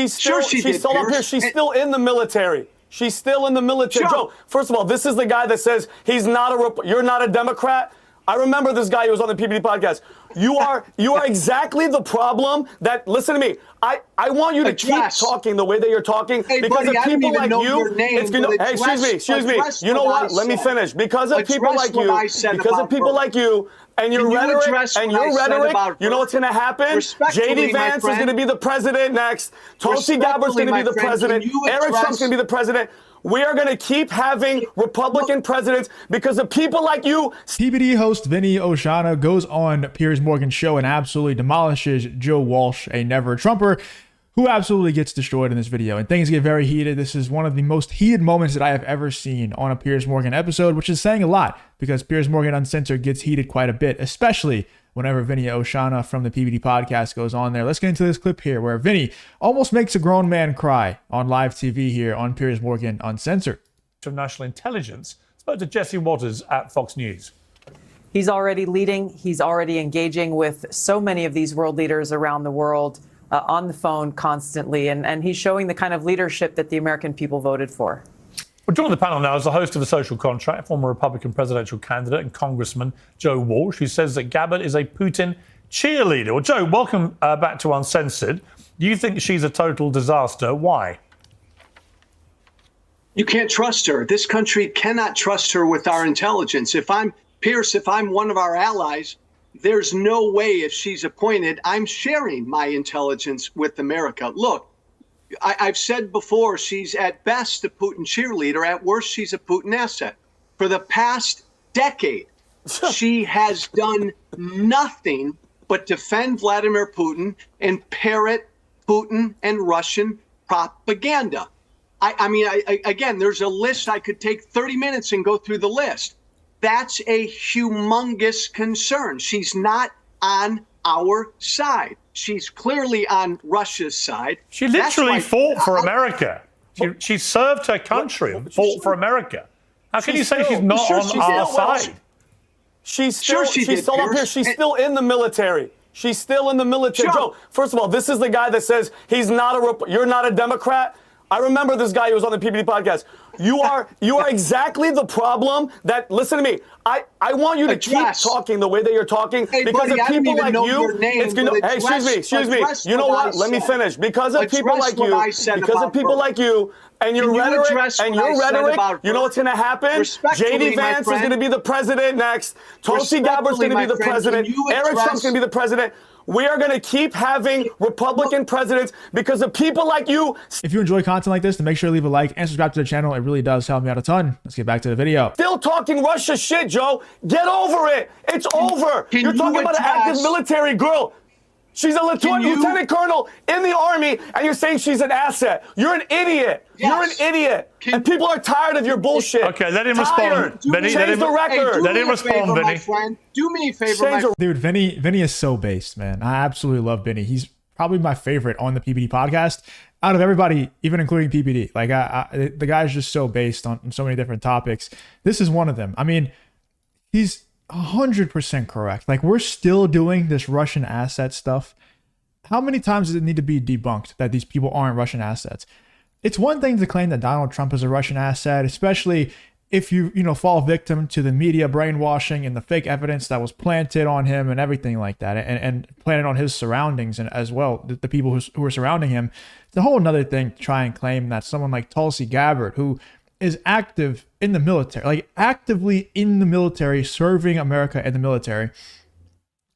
She's still up here. She's still in the military. She's still in the military. Joe, first of all, this is the guy that says he's not you're not a Democrat. I remember this guy who was on the PBD podcast. You are exactly the problem that, listen to me, I want you to keep talking the way that you're talking, because of people like you, it's going to, hey, excuse me, you know what, let me finish. Because of people like you, and your rhetoric, you know what's going to happen? J.D. Vance is going to be the president next. Tulsi Gabbard's going to be the president. Eric Trump's going to be the president. We are going to keep having Republican presidents because of people like you. PBD host Vinny Oshana goes on Piers Morgan's show and absolutely demolishes Joe Walsh, a never Trumper, who absolutely gets destroyed in this video. And things get very heated. This is one of the most heated moments that I have ever seen on a Piers Morgan episode, which is saying a lot because Piers Morgan Uncensored gets heated quite a bit, especially whenever Vinny Oshana from the PBD podcast goes on there. Let's get into this clip here where Vinny almost makes a grown man cry on live TV here on Piers Morgan Uncensored. Of National Intelligence spoke to Jesse Waters at Fox News. He's already leading. He's already engaging with so many of these world leaders around the world on the phone constantly. And he's showing the kind of leadership that the American people voted for. We're joined on the panel now is the host of The Social Contract, former Republican presidential candidate and Congressman Joe Walsh, who says that Gabbard is a Putin cheerleader. Well, Joe, welcome back to Uncensored. Do you think she's a total disaster? Why? You can't trust her. This country cannot trust her with our intelligence. If I'm Pierce, if I'm one of our allies, there's no way if she's appointed, I'm sharing my intelligence with America. Look, I've said before, she's at best a Putin cheerleader. At worst, she's a Putin asset. For the past decade, she has done nothing but defend Vladimir Putin and parrot Putin and Russian propaganda. I mean, again, there's a list. I could take 30 minutes and go through the list. That's a humongous concern. She's not on our side. She's clearly on Russia's side. She literally fought for America. She served her country and fought for America. How can you say she's not on our side? She's still up here. She's still in the military. She's still in the military. Joe, first of all, this is the guy that says he's not you're not a Democrat. I remember this guy who was on the PBD podcast. You are exactly the problem that, listen to me, I want you to keep talking the way that you're talking, because of people like you, it's going to, hey, excuse me, you know what, let me finish. Because of people like you, and your rhetoric, you know what's going to happen? J.D. Vance is going to be the president next. Tulsi Gabbard's going to be the president. Eric Trump's going to be the president. We are going to keep having Republican presidents because of people like you. If you enjoy content like this, then make sure to leave a like and subscribe to the channel. It really does help me out a ton. Let's get back to the video. Still talking Russia shit, Joe. Get over it. It's over. You're talking about an active military girl. She's a lieutenant colonel in the army, and you're saying she's an asset. You're an idiot. You're an idiot. And people are tired of your bullshit. Okay, let him respond. Vinny, change the record. Let him respond, Vinny. Do me a favor, my friend. Dude, Vinny is so based, man. I absolutely love Vinny. He's probably my favorite on the PBD podcast out of everybody, even including PBD. Like, the guy's just so based on so many different topics. This is one of them. I mean, he's 100% correct. Like, we're still doing this Russian asset stuff. How many times does it need to be debunked that these people aren't Russian assets? It's one thing to claim that Donald Trump is a Russian asset, especially if you fall victim to the media brainwashing and the fake evidence that was planted on him and everything like that, and planted on his surroundings and as well the people who are surrounding him. It's a whole another thing to try and claim that someone like Tulsi Gabbard, who is active in the military, like actively in the military, serving America in the military.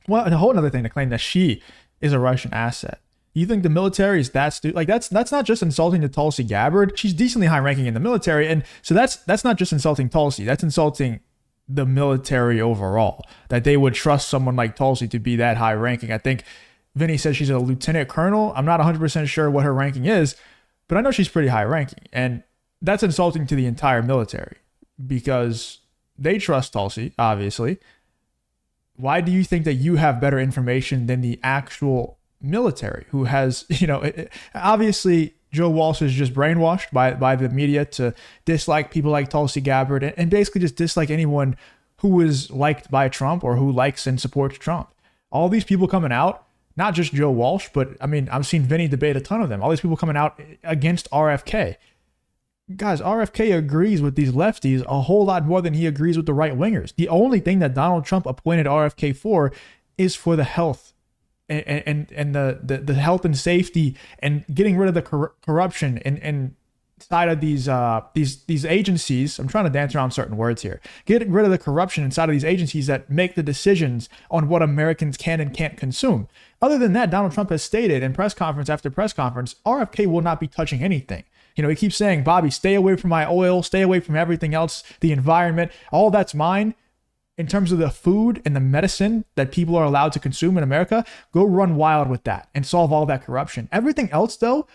Well, a whole other thing to claim that she is a Russian asset. You think the military is that stupid? Like, that's not just insulting to Tulsi Gabbard. She's decently high ranking in the military, and so that's not just insulting Tulsi. That's insulting the military overall. That they would trust someone like Tulsi to be that high ranking. I think Vinny says she's a lieutenant colonel. I'm not 100% sure what her ranking is, but I know she's pretty high ranking, and that's insulting to the entire military because they trust Tulsi, obviously. Why do you think that you have better information than the actual military, who has, obviously Joe Walsh is just brainwashed by the media to dislike people like Tulsi Gabbard and basically just dislike anyone who is liked by Trump or who likes and supports Trump. All these people coming out not just Joe Walsh, but I mean, I've seen Vinny debate a ton of them. All these people coming out against RFK. Guys, RFK agrees with these lefties a whole lot more than he agrees with the right wingers. The only thing that Donald Trump appointed RFK for is for the health and the health and safety and getting rid of the corruption and inside of these agencies. I'm trying to dance around certain words here. Getting rid of the corruption inside of these agencies that make the decisions on what Americans can and can't consume. Other than that, Donald Trump has stated in press conference after press conference, RFK will not be touching anything. You know, he keeps saying, Bobby, stay away from my oil, stay away from everything else, the environment, all that's mine. In terms of the food and the medicine that people are allowed to consume in America, go run wild with that and solve all that corruption. Everything else, though,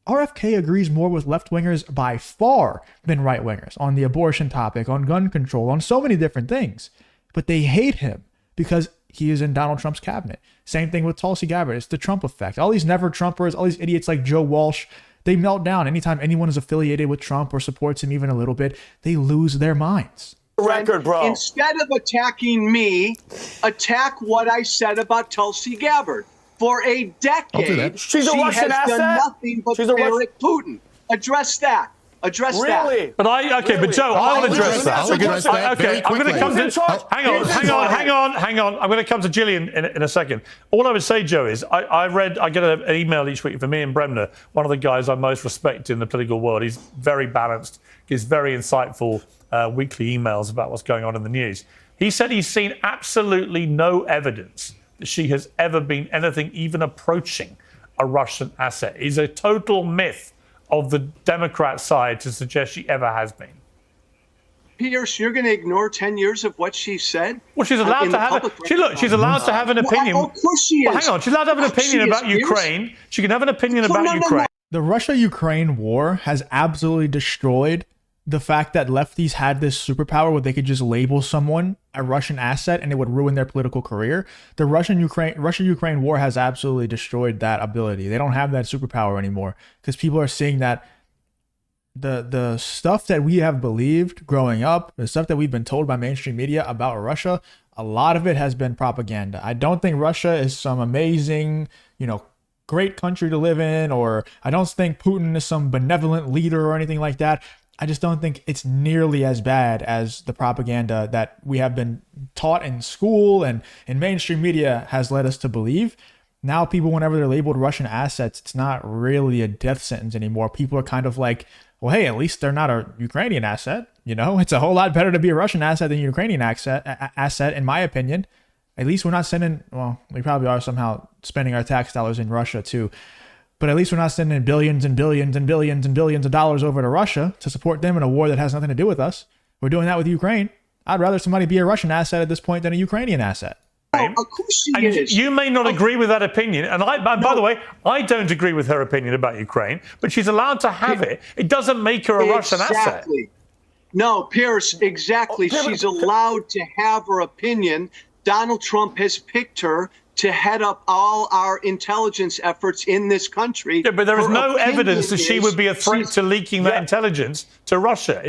RFK agrees more with left-wingers by far than right-wingers on the abortion topic, on gun control, on so many different things. But they hate him because he is in Donald Trump's cabinet. Same thing with Tulsi Gabbard. It's the Trump effect. All these never-Trumpers, all these idiots like Joe Walsh, they melt down. Anytime anyone is affiliated with Trump or supports him even a little bit, they lose their minds. Record, bro. Instead of attacking me, attack what I said about Tulsi Gabbard. For a decade, she's a she Russian has done asset? nothing but ferret Putin. Address that. Address Really? But but Joe, I will address that. I'll address that very I'm going to come quickly. to. Hang on. I'm going to come to Gillian in a second. All I would say, Joe, is I get an email each week from Ian Bremner, one of the guys I most respect in the political world. He's very balanced, gives very insightful weekly emails about what's going on in the news. He said he's seen absolutely no evidence that she has ever been anything even approaching a Russian asset. It's a total myth of the Democrat side to suggest she ever has been. Pierce, you're going to ignore 10 years of what she said? Well, she's allowed to have she's allowed to have an opinion. Well, of course she is. Well, hang on, she's allowed to have an opinion about Ukraine. She can have an opinion about Ukraine. The Russia-Ukraine war has absolutely destroyed the fact that lefties had this superpower where they could just label someone a Russian asset and it would ruin their political career. The Russia-Ukraine war has absolutely destroyed that ability. They don't have that superpower anymore because people are seeing that the stuff that we have believed growing up, the stuff that we've been told by mainstream media about Russia, a lot of it has been propaganda. I don't think Russia is some amazing, great country to live in, or I don't think Putin is some benevolent leader or anything like that. I just don't think it's nearly as bad as the propaganda that we have been taught in school and in mainstream media has led us to believe. Now people, whenever they're labeled Russian assets, it's not really a death sentence anymore. People are kind of like, well, hey, at least they're not a Ukrainian asset. It's a whole lot better to be a Russian asset than a Ukrainian asset, in my opinion. At least we're not sending, well, we probably are somehow spending our tax dollars in Russia too. But at least we're not sending billions and billions and billions and billions of dollars over to Russia to support them in a war that has nothing to do with us. We're doing that with Ukraine. I'd rather somebody be a Russian asset at this point than a Ukrainian asset. Oh, of course she is. You may not agree with that opinion. And by the way, I don't agree with her opinion about Ukraine, but she's allowed to have it. It doesn't make her a Russian asset. No, Pierce, exactly. She's allowed to have her opinion. Donald Trump has picked her to head up all our intelligence efforts in this country. Yeah, but there is no evidence that she would be a threat to leaking that intelligence to Russia.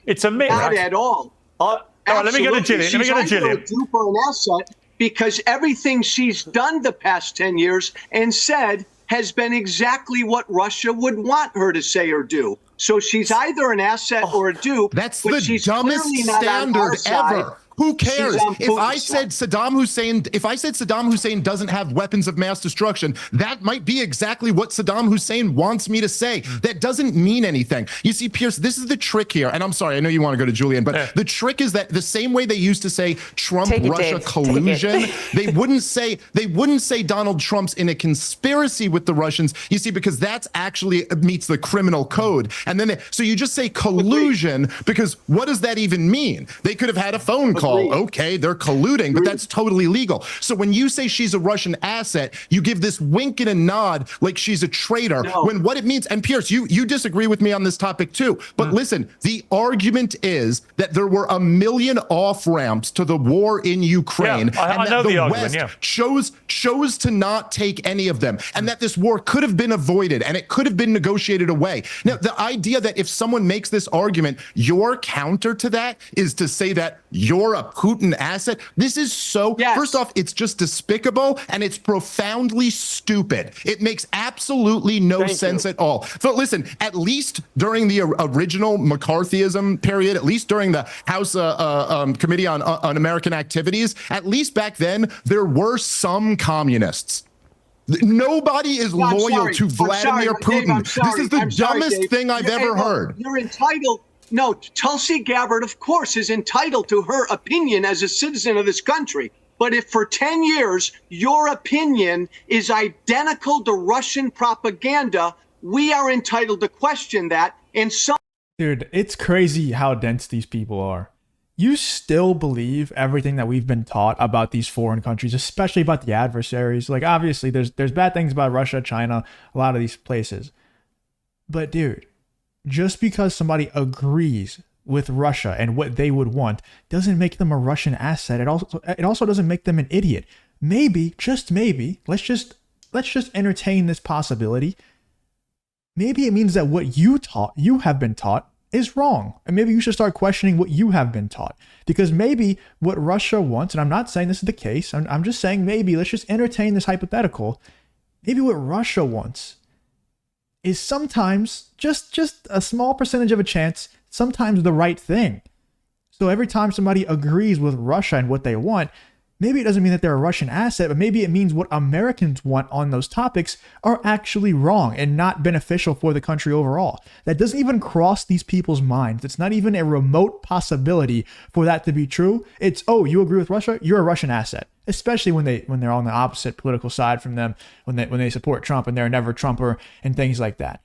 It's a myth. Not at all. All right, let me go to Gillian. She's either a dupe or an asset because everything she's done the past 10 years and said has been exactly what Russia would want her to say or do. So she's either an asset or a dupe. That's the dumbest standard ever. Who cares? If I said Saddam Hussein doesn't have weapons of mass destruction, that might be exactly what Saddam Hussein wants me to say. That doesn't mean anything. You see, Pierce, this is the trick here. And I'm sorry, I know you want to go to Julian, but the trick is that the same way they used to say Trump-Russia collusion, they wouldn't say Donald Trump's in a conspiracy with the Russians. You see, because that's actually meets the criminal code. And then so you just say collusion because what does that even mean? They could have had a phone call. Okay, they're colluding, but that's totally legal. So when you say she's a Russian asset, you give this wink and a nod like she's a traitor, when what it means, and Pierce, you disagree with me on this topic too, but listen, the argument is that there were 1 million off-ramps to the war in Ukraine, and that the West chose to not take any of them, and that this war could have been avoided, and it could have been negotiated away. Now, the idea that if someone makes this argument, your counter to that is to say that you're a Putin asset. This is so, first off, it's just despicable and it's profoundly stupid. It makes absolutely no sense at all. So listen, at least during the original McCarthyism period, at least during the House Committee on American Activities, at least back then, there were some communists. Nobody is loyal to Vladimir Putin. This is the dumbest thing I've ever heard. You're entitled. No, Tulsi Gabbard, of course, is entitled to her opinion as a citizen of this country. But if for 10 years your opinion is identical to Russian propaganda, we are entitled to question that. And some. Dude, it's crazy how dense these people are. You still believe everything that we've been taught about these foreign countries, especially about the adversaries. Like, obviously, there's bad things about Russia, China, a lot of these places. But, dude, just because somebody agrees with Russia and what they would want doesn't make them a Russian asset. It also doesn't make them an idiot. Maybe, just maybe, let's just entertain this possibility. Maybe it means that what you have been taught, is wrong. And maybe you should start questioning what you have been taught. Because maybe what Russia wants, and I'm not saying this is the case, I'm just saying maybe, let's just entertain this hypothetical. Maybe what Russia wants is sometimes, just a small percentage of a chance, sometimes the right thing. So every time somebody agrees with Russia and what they want, maybe it doesn't mean that they're a Russian asset, but maybe it means what Americans want on those topics are actually wrong and not beneficial for the country overall. That doesn't even cross these people's minds. It's not even a remote possibility for that to be true. It's, oh, you agree with Russia? You're a Russian asset. Especially when they're on the opposite political side from them, when they support Trump and they're never Trumper and things like that.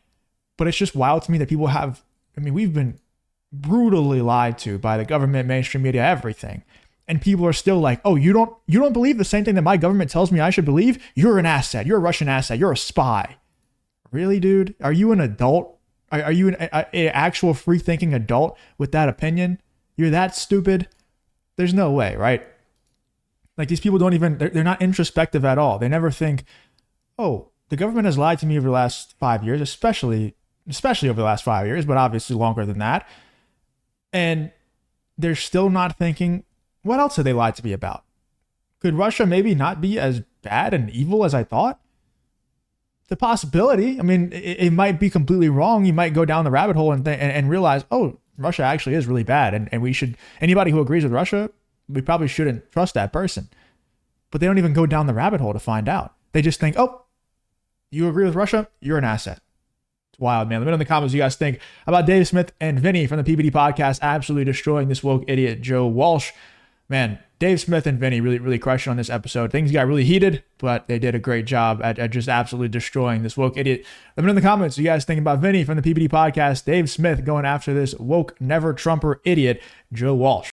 But it's just wild to me that people have, we've been brutally lied to by the government, mainstream media, everything. And people are still like, oh, you don't believe the same thing that my government tells me I should believe? You're an asset. You're a Russian asset. You're a spy. Really, dude? Are you an adult? Are you an actual free-thinking adult with that opinion? You're that stupid? There's no way, right? Like, these people they're not introspective at all. They never think, oh, the government has lied to me over the last 5 years, especially over the last 5 years, but obviously longer than that. And they're still not thinking, what else have they lied to me about? Could Russia maybe not be as bad and evil as I thought? It's a possibility. It might be completely wrong. You might go down the rabbit hole and realize, oh, Russia actually is really bad. And we should, anybody who agrees with Russia, we probably shouldn't trust that person. But they don't even go down the rabbit hole to find out. They just think, oh, you agree with Russia? You're an asset. It's wild, man. Let me know in the comments what you guys think about Dave Smith and Vinny from the PBD podcast absolutely destroying this woke idiot Joe Walsh. Man, Dave Smith and Vinny really crushed on this episode. Things got really heated, but they did a great job at just absolutely destroying this woke idiot. Let me know in the comments what you guys think about Vinny from the PBD podcast, Dave Smith going after this woke, never Trumper idiot, Joe Walsh.